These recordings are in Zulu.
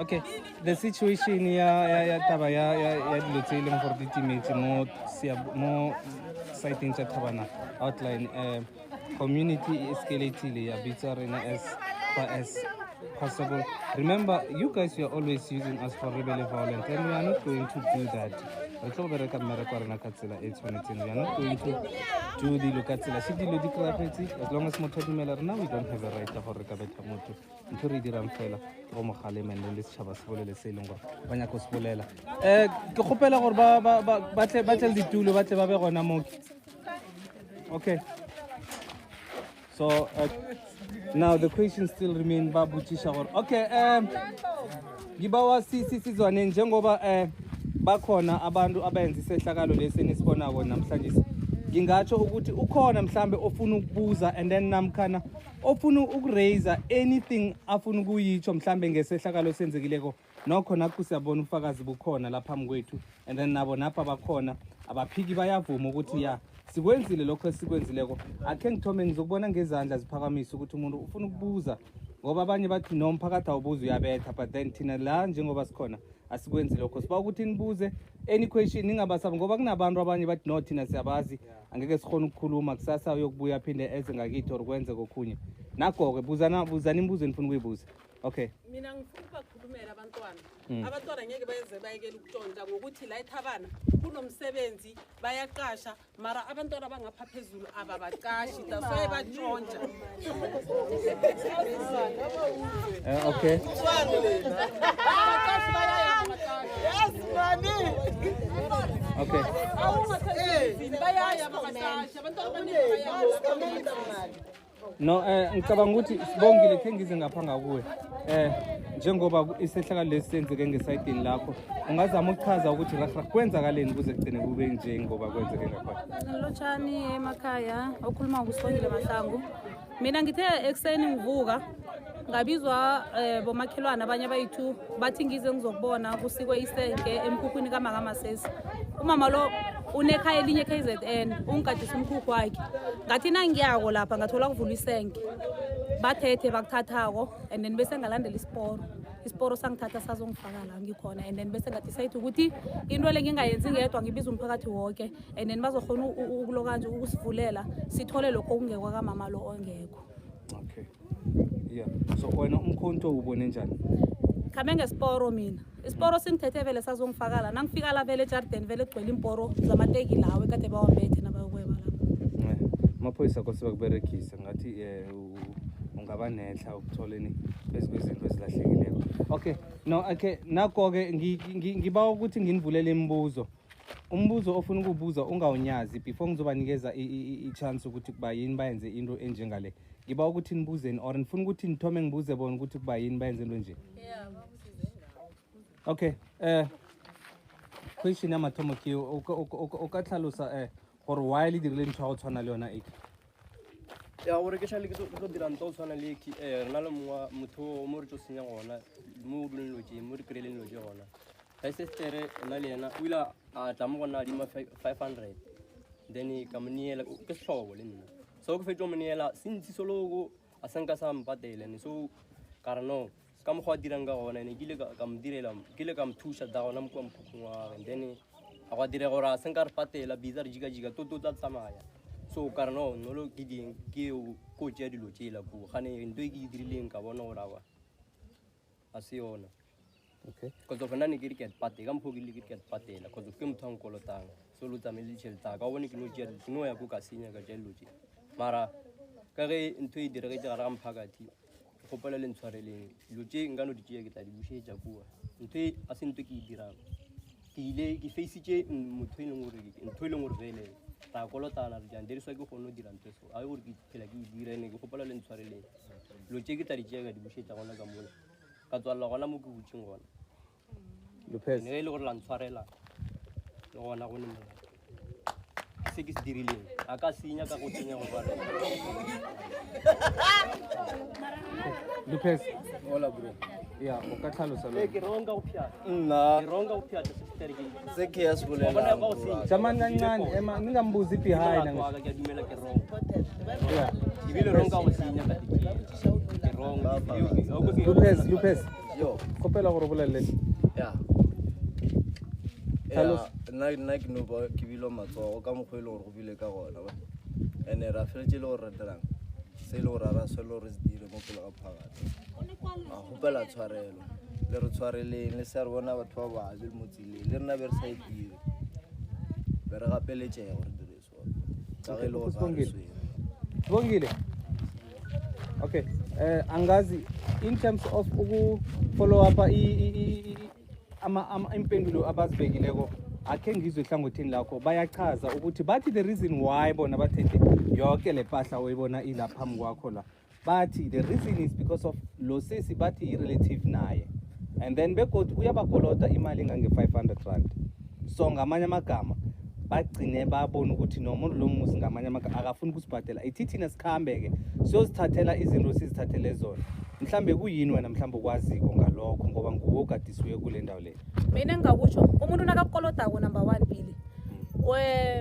Okay, the situation ya taba ya dilo tse eleng gore di timetse mo siteng tsa Thabana outline community escalatile ya bitsa rena as far as possible. Remember, you guys are always using us for rebel violent, and we are not going to do that. We are not going to do the lokatsela. As long as motho now we don't have a right for rekabetha motho. Ntho re dirang fela go mogale and le setšhaba se bolele se leng gore ba nyaka go se bolela. Ke kgopela gore ba tle ditulo ba tle ba be gona mo. Okay. So now the question still remain Babu Chishagor. Okay, Gibawa sizwane njengoba bakhona abantu abenza isehlakalo leseni sibonako namhlanje. Ngingatsho ukuthi ukhona mhlambe ofuna ukubuza and then namkhana ofuna ukuraise anything afuna ukuyitsho mhlambe ngesehlakalo senzekileko nokho nakho siyabona ufakazi bukhona lapha kwethu and then nabo napha bakhona abaphiki bayavuma ukuthi ya sikwenzile lokho esikwenzileko akhe ngithome ngizokubona ngezandla ziphakamisa ukuthi umuntu ufuna ukubuza ngoba abanye bathi nomphakathi awubuza uyabetha but then thina la njengoba sikhona asikwenzi lokho siba ukuthi nibuze any question ningabasabi ngoba kunabantu abanye bathi no thina siyabazi angeke sikhona ukukhuluma kusasa uyokubuya aphinde eze ngakithi or kwenze kokhunye nakho-ke buzana imibuzo enifuna ukuyibuza. Okay, mina ngifuna ukubakhulumela abantwana ngeke bayenze bayekela ukutshontsha ngokuthi la eThabana kunomsebenzi bayaqasha mara abantwana abangapha phezulu ababaqashi dasoye batshontsha. Okay. Yes, mami. Okay. Bayaya babaqashi abantwana abaningi bayaya. No, ngicabanga ukuthi sibongile khe ngize ngapha ngakuwe. Njengoba isehlakalo lesenzeke ngesayidini lakho, ungazama ukuchaza ukuthi rahla kwenzakaleni kuze kugcine kube nje ngoba kwenzeke ngaphakathi. Lotshani emakhaya okhuluma ngusibongile Mahlangu. Mina ngithe ekseni ngivuka ngabizwa bomakhelwana abanye abayithu bathi ngize ngizokubona kusikwe isenke emkhukhwini kaMakamasesi. Umama lo unekhaya elinye KZN ungadisa umkhukhu wakhe. Ngathi nangiyako lapha ngathola kuvula isenke. Bathethe bakuthathako and then bese ngalandela isiporo sangithatha sazongifaka la ngikhona and then bese ngathi sayithi ukuthi into le ngingayenzi ngedwa ngibiza umphakathi wonke and then bazokhona ukulo kanje ukusivulela sithole lokho okungekwa kamama lo ongekho. Okay, yeah, so wena umkhonto ubone njani? Khame ngesiporo mina isiporo singithethe vele sazongifaka la nangifika la vele eJarden vele egcwele imporo zamateki lawe kade bawambethe nabayokweba lapha. Amaphoyisa kose bakuberegise ngathi ungaba nehla ukutholeni bese kwezinto ezilahlekileko. Okay, no, okay, nakho-ke ngibawa ukuthi nginivulele imibuzo. Umbuzo ofuna ukubuza ungawunyazi before ngizobanikeza i-chance ukuthi kuba yini bayenze into enjengale. Ngibawa ukuthi nibuzeni or nifuna ukuthi nithome ngibuze bona ukuthi kuba yini bayenze into nje. Yeah, okay, question ya mathomo ke o ka tlhalosa gore why le dirile ntho ya go tshwana le yona eke? Ya gore ke tshale ke tlo dira ntho o tshwana le ke rena le motho mo re tlo senya gona mo duleng loje mo re kreleng loje gona ga sestere na le yena o ile a tla mo gona dima 500 then ka moniela ke sehlobo le nna so ke fetwa moniela sintsi solo a senka sa mpatele ne so ka no ka mo go dirang ka gona ne ke ile ka mo direla ke ile ka mo thusha da gona mo kwa mphuthungwa and then a go dire gore a senka re patela biza re jika to tla tsamaya so ka no lo ke ding ke o tšea dilo tšela go gane ntwe ke dirileng ka bona gore ba a se yona. Okay, because of nani ke ke patela ka mpho ke le ke patela because ke motho ang kolotang so lo tsamele tšhelta ka bone ke no tšea no ya go ka senya ka tšelo tše mara ka ge ntwe e dire ga ga mphakathi go pela le ntshwareleng lo tše nka no di tšea ke tla di bushetša bua ntwe a se ntwe ke e dirang ke ile ke face tše motho e leng gore ntwe e leng gore vele ta kolotana re jandere so ke go no dira ntwe so a gore ke phela ke dira ne ke go pela le ntshwareleng lo tše ke tla di tšea ka di bushetša gona ka mona ka tswalla gona mo ke butseng gona Lopez ne le gore la ntshwarela le gona go ne mo se ke se dirileng a ka senya ka go tsenya go ba Lopez hola bro ya o ka tlhalosa lo ke ronga go phya nna ke ronga go phya sister ke se ke ya sibolela bona ba o senya jamani kancane ningambuzi behind ke dumela ke ronga yeah ibile ronga go senya ka wrong. Lupes. Yo, Kopela go bolelle. yeah. Carlos. Nna ke no ba ke bilo matsogo ka mokgwa ile gore go bile ka gona ba. Ene ra feletse le go ratelang. Se le go rara se le gore se dire mo pele ga phagata. A gopela tshwarelo. Le re tshwareleng le se re bona batho ba ba le motsileng. Le rena be re sa itire. Be re gapeletse gore dire so. Ka ge le go Bongile. Okay. Angazi in terms of follow up impendulo abazibekileko akhe ngizwe ehlangothini lakho bayachaza ukuthi bathi the reason why bona bathethe yonke le mpahla oyibona ila phambi kwakho la bathi the reason is because of lo sesi bathi i-relative naye and then begodwa uyabakolota imali engange-500 rand so ngamanye amagama bagcine babona ukuthi nomuntu lo muzi ngamanye amagama akafuni ukusibhadela ithi thina sikhambe-ke siyozithathela izinto sizithathele zona mhlambe kuyini wena mhlambe ukwaziko ngalokho ngoba nguwe ogadisiwe kule ndawo le mina engingakutsho umuntu nakakukolodako number 1 Billy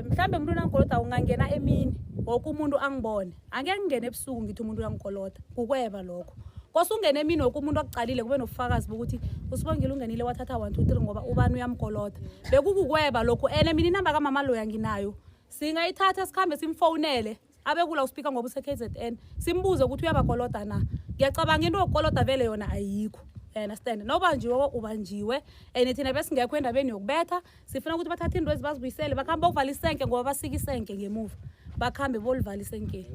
mhlambe umuntu nangikolodako ungangena emini woke umuntu angibone angeke ngingene ebusuku ngithi umuntu uyangikoloda kukweba lokho kose ungene emini woke umuntu akuqalile kube nobufakazi bokuthi uSibongile ungenile wathatha 1 2 3 ngoba ubani uyamkoloda bekukukweba lokho ene mina inamba kamama loya nginayo singayithatha sikhambe simfonele abekula uspeaker ngoba use-KZN simbuze ukuthi uyabakoloda na ngiyacabanga into yokukoloda vele yona ayikho understand nobanjiwe ubanjiwe and thina besingekho endabeni yokubetha sifuna ukuthi bathathe into ezibazibuyisele bakhambe ukuvala isenke ngoba basika isenke ngemuva bakhambe bolivala isenke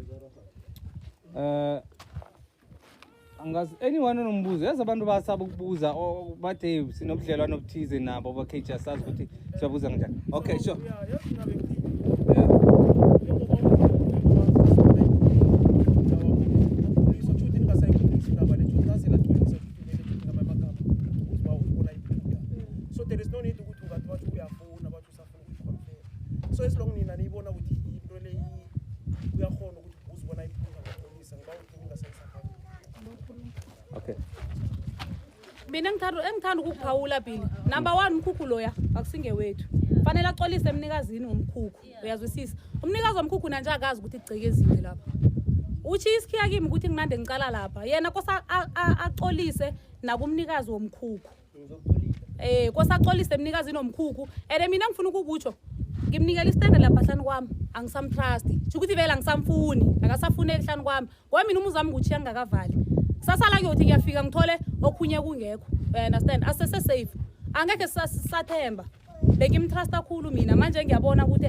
angazi anyone onombuzo yazi abantu basaba ukubuza bathe sinobudlelwano obuthize nabo bakheja sazi ukuthi siyabuza kanjani okay sure so there is no need ukuthi ungathi bathi uyafuna bathi usafuna ukuthi confirm so as long nina niyibona ukuthi into le uyakhona ukuthi uzibona iphuma ngapolisa ngiba ukuthi ningasengisakho okay mina engithanda ukuphawula Billy number 1 umkhukhu loya akusinge wethu fanele axolise emnikazini womkhukhu uyazwisisa umnikazi womkhukhu nanje akazi ukuthi igcekezile lapha uthi isikhiya kimi ukuthi nginande ngiqala lapha yena kosa axolise nakumnikazi womkhukhu kosa axolise emnikazini womkhukhu ene mina ngifuna ukukutsho ngimnikela istand lapha hlanu kwami angisamtrust ukuthi vela ngisamfuni akasafuneki hlanu kwami ngoba mina umuzi wami nguthi angakavali sasala kuyothi ngiyafika ngithole okhunye kungekho understand asese safe angeke sathemba bengimtrust kakhulu mina manje ngiyabona ukuthi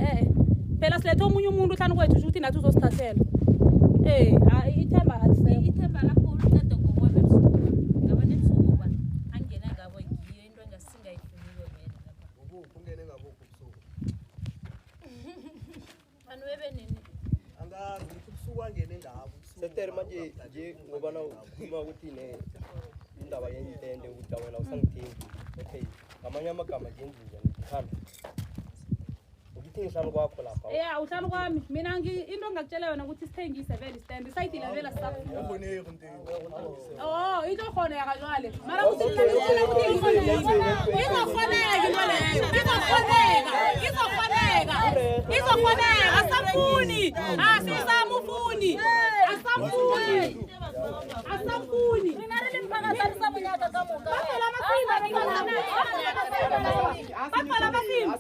phela silethe omunye umuntu hlanu kwethu ukuthi nathi uzosithathela ithemba ithemba lapho uqeda ngokwebe ebusuku ngabanye ebusuku ba angena ngabo ngiyo into engasingayifunile mina lapha ungene ngabo ebusuku manje webe nini angazi ukuthi ebusuku angene ngabo Setere manje nje ngoba na ukhuluma ukuthi ne indaba yentende ukuthi wena usangithengi okay ngamanye amagama nje ngizuza ngithanda ukithi ngihlanu kwakho lapha uhlanu kwami mina into ngakutshela yona ukuthi sithengise vele stand site la vela safu uboneke mnteni into khona yakajwale mara ukuthi izokhoneka asamfuni asamfuni nginarele mphakathi sabunyaka kamuka baphela amasimba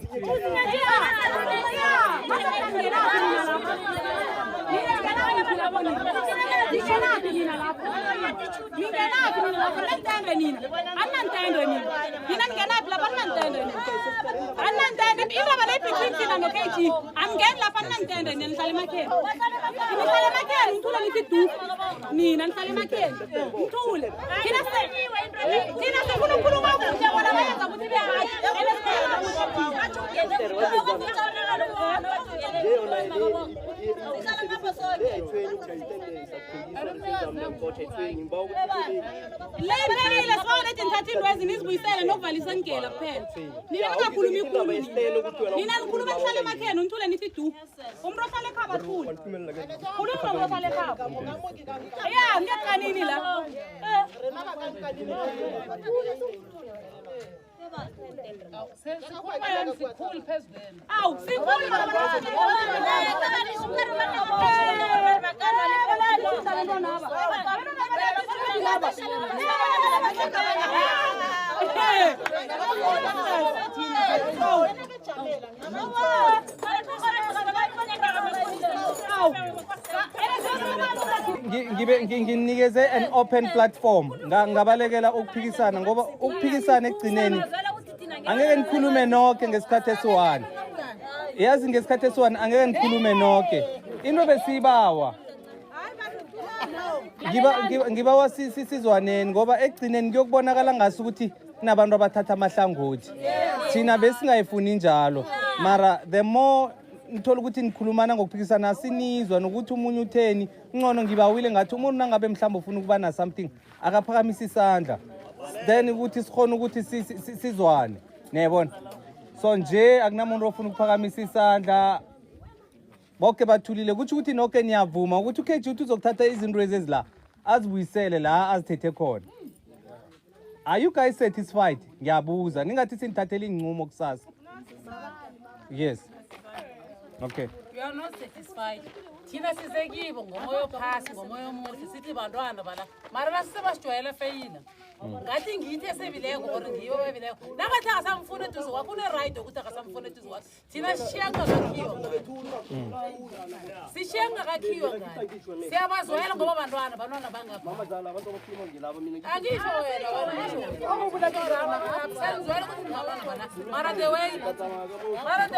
nina nihlala emakheni ngithule thina sifuna ukukhuluma kuhle bona bayenza ukuthi leyiphelile sibona ethi nithatha into ezinizibuyisele nokuvalisa ngela kuphela nina ningakhulumi ikhulu nina nikhuluma nihlala emakheni unithule nithi du umuntu ohlala ekhaba thule khuluma nomuntu ohlala ekhaba ya ngiyakanini la sikhulu nginikeze an open platform ngabalekela ukuphikisana ngoba ukuphikisana ekugcineni angeke nikhulume nonke ngesikhathi esiwani. Yazi ngesikhathi esiwani angeke nikhulume nonke. Into besibawa ngibawa sizwaneni ngoba ekugcineni kuyokubonakala ngase ukuthi nabantu abathatha amahlangothi. Thina besingayifuni njalo. Mara the more ngithola ukuthi nikhulumana ngokuphikisana sinizwa nokuthi umunye utheni ngcono ngibawile ngathi umuntu nangabe mhlawumbe ufuna ukuba na something akaphakamisa isandla then ukuthi sikhona ukuthi sizwane niyabona. So nje akunamuntu ofuna ukuphakamisa isandla bonke bathulile kuthi ukuthi nonke niyavuma ukuthi uKG uthi uzokuthatha izinto ezila azibuyisele la azithethe khona. Are you guys satisfied? Ngiyabuza ningathi sinithathele inqumo kusasa. Yes. Okay. We are not satisfied. Thina sizekibo ngomoyo phasi ngomoyo omuhle sithi bantwana bala mara lasebasijwayela feyila ngathi ngithi esebileko or ngiyo bebileko nangathi akasamfuna eduze kwakho une-right ukuthi akasamfuna eduze kwakho thina sishiya ngakakhiwa sishiya ngakakhiwa ngani siyabazwela ngoba bantwana bangapha akisho wena mara the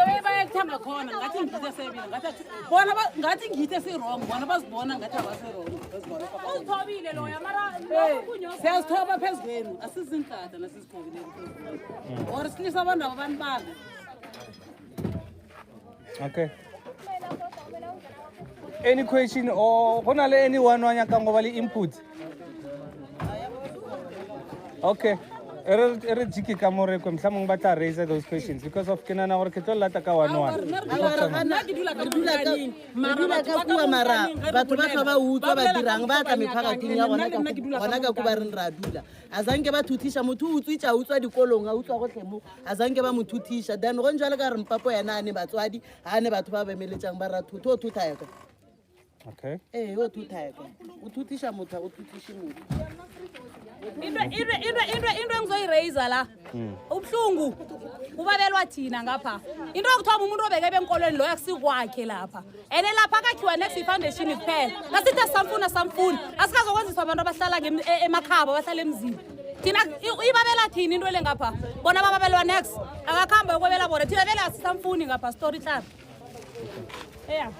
way bayekuthamba khona ngathi ngithi esebile ngathi ngithi esirong bona bazibona ngathi abasirong uzithobile loya mara siyazithoba phezu kwenu asizinhlahla nasizithobile or silisa abantu abo banibanga. Okay. Any question or honale anyone wanyaka ngoba li input? Okay. Ere jiki kamore ko mhlawumbe ngibatla raise those questions because of kenana gore ke tlola ta ka one mara batho ba ba utswa ba dirang ba tla mephakating ya gona ka ba reng ra dula azange ba thuthisha motho o utswitsa utswa dikolong a utswa go tlemo azange ba mothuthisha then go njalo ka re mpapo yana ane batswadi ane batho ba ba meletsang ba ra thutho o thutha yaka. Okay. O thutha yaka o thuthisha motho o thuthishi motho into engizoyiraise la ubuhlungu kubabelwa thina ngapha into yokuthoma umuntu obeke benkolweni loyo akusikwakhe lapha ene lapha akakhiwa next foundation kuphela nasithi samfuna asikazokwenziswa abantu abahlala emakhaba abahlala emzini thina ibabela thina into le ngapha bona bababelwa next akakhamba yokwebela bona thina bela asisamfuni ngapha story club yeah.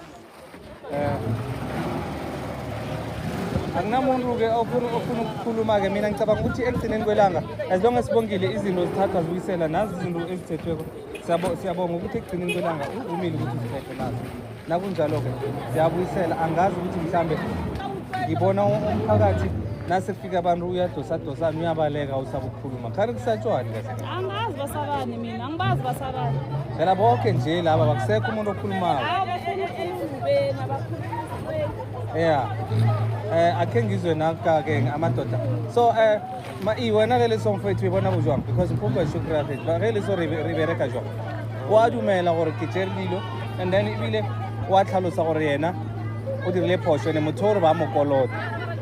Akunamuntu-ke ofuna ukukhuluma-ke mina ngicabanga ukuthi ekugcineni kwelanga as long as sibongile izinto zithathwa zibuyisela nazi izinto ezithethweko siyabonga ukuthi ekugcineni kwelanga uvumile ukuthi zithethe nazo nakunjalo-ke siyabuyisela angazi ukuthi mhlambe ngibona umphakathi nasekufika abantu uyadosadosana uyabaleka usaba ukukhuluma khani kusatshwani angazi basabani mina angibazi basabani phela bonke nje laba bakusekho umuntu okhulumayo yeah. Akhe ngizwe naka-ke amadoda so wena le lesong fethu e bona bo jwang because mpoko e shokrafet ba ge leso re bereka jwang wa dumela gore ke tšere dilo and then ebile wa tlhalosa gore yena o dirile phoso ne motho gore ba mokolota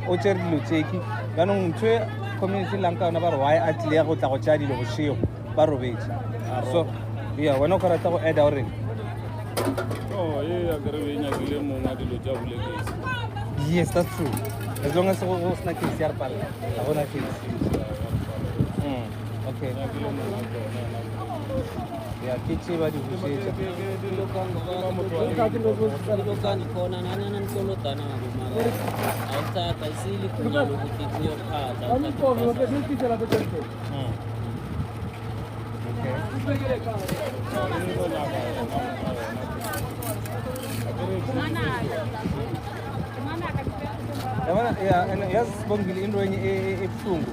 o tšere dilo tseki jaanong ntho e community lang ka yona ba re why a tlile ya go tla go tšea dilo bošego ba robetse so yeah wena o ka rata go eda goreng yes, that's true. As long as it's not case, you're fine. I want to case. Okay. Yeah, kitchen, but you say. Yeah, and yes, bongile into enye ebuhlungu.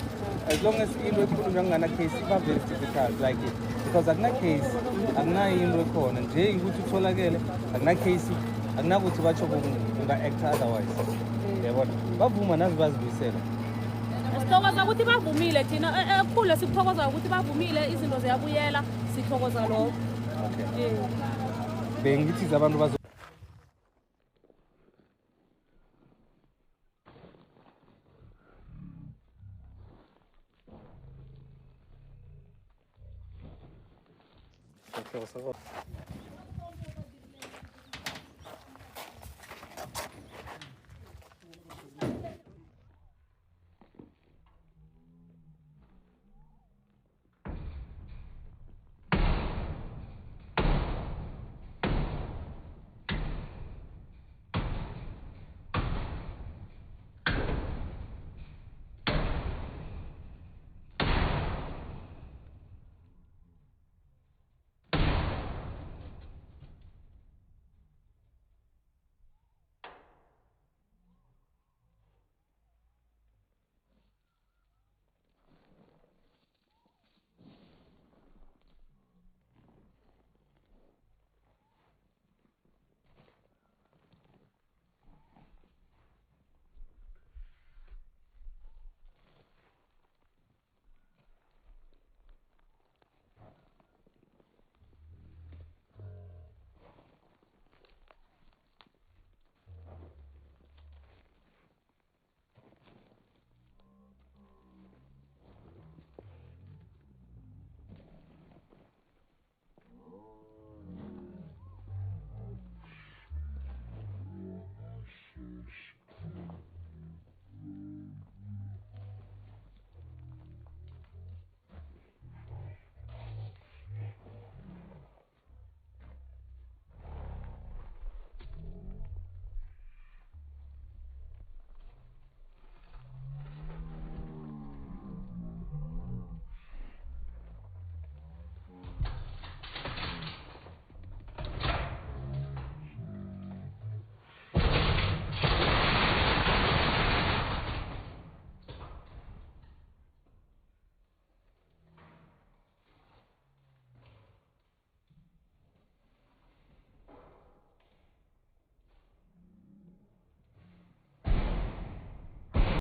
As long as into ekhulunywa ngana case iba very difficult like it because akuna case akunayo into ekhona nje ukuthi utholakele akuna case akunakuthi batsho unga act otherwise yabona bavuma nazi bazibuyisela sithokoza ukuthi bavumile thina ekukhulu sikuthokoza ukuthi bavumile izinto ziyabuyela sithokoza lokho. Okay. Bengithi abantu bazo sefatlhego sa gago